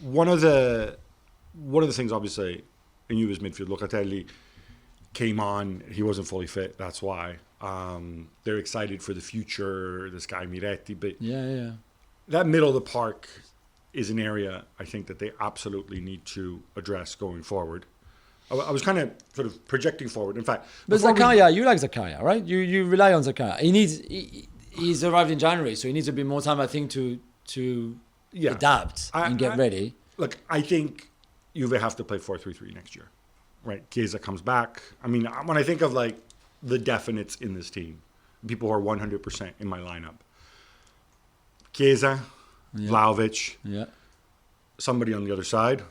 one of the things, obviously, in Juve's midfield, Locatelli came on. He wasn't fully fit. That's why. They're excited for the future. This guy Miretti, but that middle of the park is an area I think that they absolutely need to address going forward. I was kind of sort of projecting forward. In fact, but Zakaria, you like Zakaria, right? You rely on Zakaria. He's arrived in January, so he needs a bit more time, I think, to adapt and get ready. Look, I think Juve have to play 4-3-3 next year, right? Chiesa comes back. I mean, when I think of like the definites in this team, people who are 100% in my lineup, Chiesa, Vlahovic, somebody on the other side.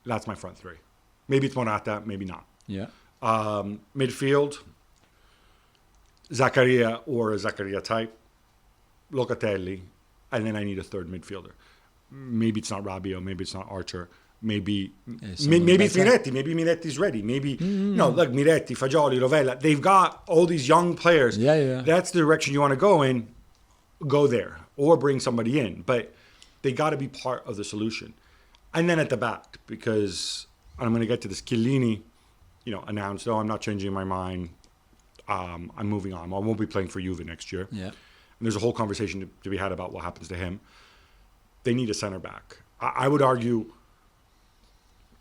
That's my front three. Maybe it's Morata, maybe not. Yeah. Midfield, Zakaria or a Zakaria type, Locatelli, and then I need a third midfielder. Maybe it's not Rabiot, maybe it's not Archer, maybe it's Miretti. Maybe Miretti's ready. Maybe like Miretti, Fagioli, Rovella. They've got all these young players. That's the direction you want to go in. Go there or bring somebody in, but they got to be part of the solution. And then at the back, because I'm going to get to this, Chiellini, announced, I'm not changing my mind. I'm moving on. I won't be playing for Juve next year. Yeah. And there's a whole conversation to be had about what happens to him. They need a center back. I would argue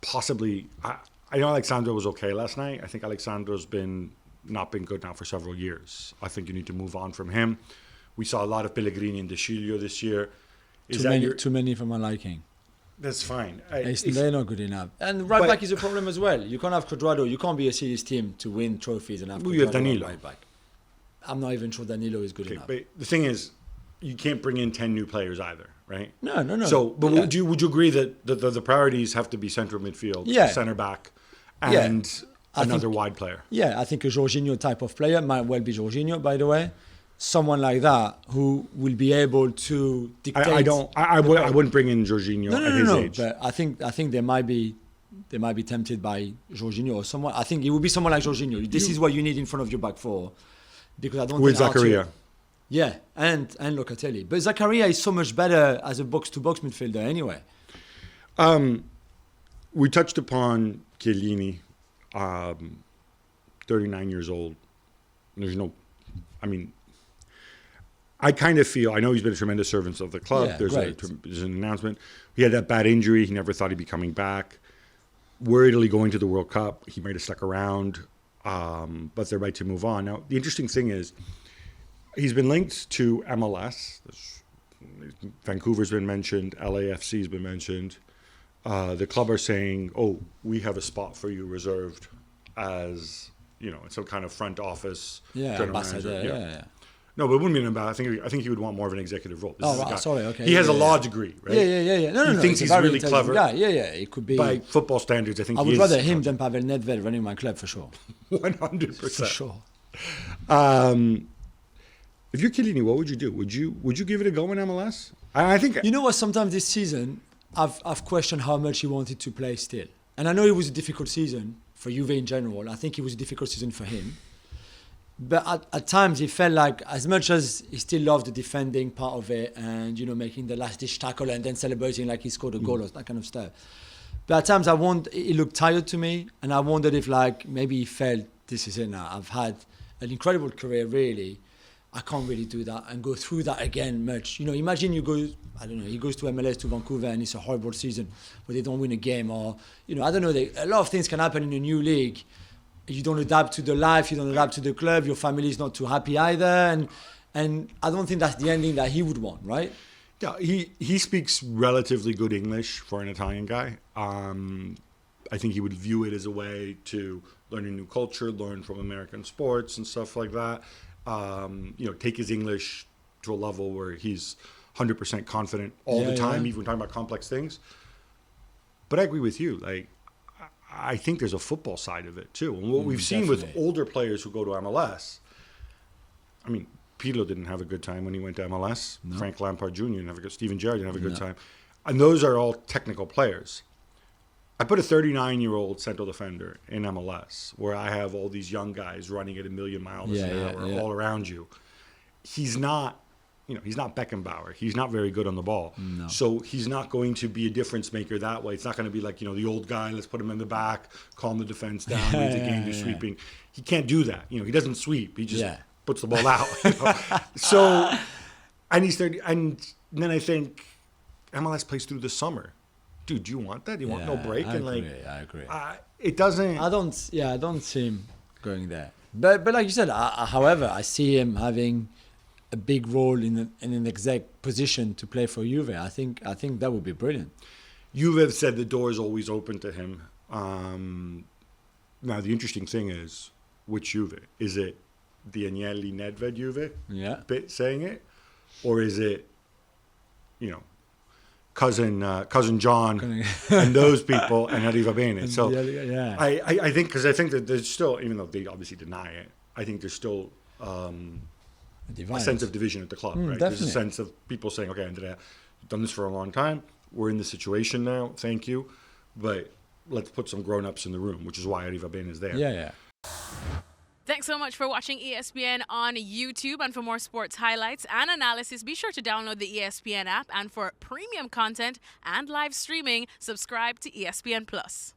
possibly, I know Alexandro was okay last night. I think Alexandro's not been good now for several years. I think you need to move on from him. We saw a lot of Pellegrini and De Sciglio this year. Too many for my liking. That's fine. They're not good enough. And right back is a problem as well. You can't have Cuadrado. You can't be a serious team to win trophies and have Cuadrado you have Danilo. Right back. I'm not even sure Danilo is good enough. But the thing is, you can't bring in 10 new players either, right? No. So, but would you agree that the priorities have to be central midfield, center back, and another wide player? Yeah, I think a Jorginho type of player might well be Jorginho, by the way. Someone like that who will be able to dictate. I wouldn't bring in Jorginho at his age. But I think they might be tempted by Jorginho or someone. I think it would be someone like Jorginho. This is what you need in front of your back four, because I don't with think Zakaria. Yeah, and Locatelli. But Zakaria is so much better as a box-to-box midfielder anyway. We touched upon Chiellini, 39 years old. I kind of feel, I know he's been a tremendous servant of the club. Yeah, there's an announcement. He had that bad injury. He never thought he'd be coming back. Worriedly going to the World Cup. He might have stuck around, but they're right to move on. Now, the interesting thing is, he's been linked to MLS. Vancouver's been mentioned. LAFC's been mentioned. The club are saying, we have a spot for you reserved as, some kind of front office. General manager. No, but it wouldn't be about. I think he would want more of an executive role. Sorry, okay. He has a law degree, right? Yeah. No, he thinks he's really clever. Guy. Yeah. It could be. By football standards, I think I would rather him than Pavel Nedved running my club for sure. 100%. For sure. If you're Chiellini, what would you do? Would you give it a go in MLS? I think. You know what? Sometimes this season, I've questioned how much he wanted to play still, and I know it was a difficult season for Juve in general. I think it was a difficult season for him. But at times he felt like, as much as he still loved the defending part of it and, making the last ditch tackle and then celebrating like he scored a goal or that kind of stuff. But at times he looked tired to me, and I wondered if maybe he felt, this is it now. I've had an incredible career, really. I can't really do that and go through that again much. Imagine he goes to MLS, to Vancouver, and it's a horrible season where they don't win a game, or, I don't know, a lot of things can happen in a new league. You don't adapt to the life, you don't adapt to the club, your family is not too happy either, and I don't think that's the ending that he would want, right? Yeah, he speaks relatively good English for an Italian guy. I think he would view it as a way to learn a new culture, learn from American sports and stuff like that. Take his English to a level where he's 100% confident all the time, even talking about complex things. But I agree with you, I think there's a football side of it too. And what we've seen with older players who go to MLS, Pirlo didn't have a good time when he went to MLS. No. Frank Lampard Jr. didn't have a good Steven Gerrard didn't have a good time. And those are all technical players. I put a 39-year-old central defender in MLS where I have all these young guys running at 1,000,000 miles an hour all around you. He's not he's not Beckenbauer. He's not very good on the ball. No. So he's not going to be a difference maker that way. It's not going to be like, the old guy, let's put him in the back, calm the defense down, lead the game to sweeping. He can't do that. He doesn't sweep. He just puts the ball out. So, and he's 30. And then I think MLS plays through the summer. Dude, do you want that? Do you want no break? I agree. It doesn't. I don't see him going there. But like you said, however, I see him having a big role in an exec position to play for Juve. I think that would be brilliant. Juve have said the door is always open to him. Now, the interesting thing is, which Juve? Is it the Agnelli Nedved Juve bit saying it? Or is it, cousin John and those people and Arriva Bene? So I think that there's still, even though they obviously deny it, I think there's still a sense of division at the club, right? Definitely. There's a sense of people saying, okay, Andrea, you've done this for a long time. We're in this situation now. Thank you. But let's put some grown-ups in the room, which is why Arriva Bene is there. Yeah. Thanks so much for watching ESPN on YouTube. And for more sports highlights and analysis, be sure to download the ESPN app. And for premium content and live streaming, subscribe to ESPN Plus.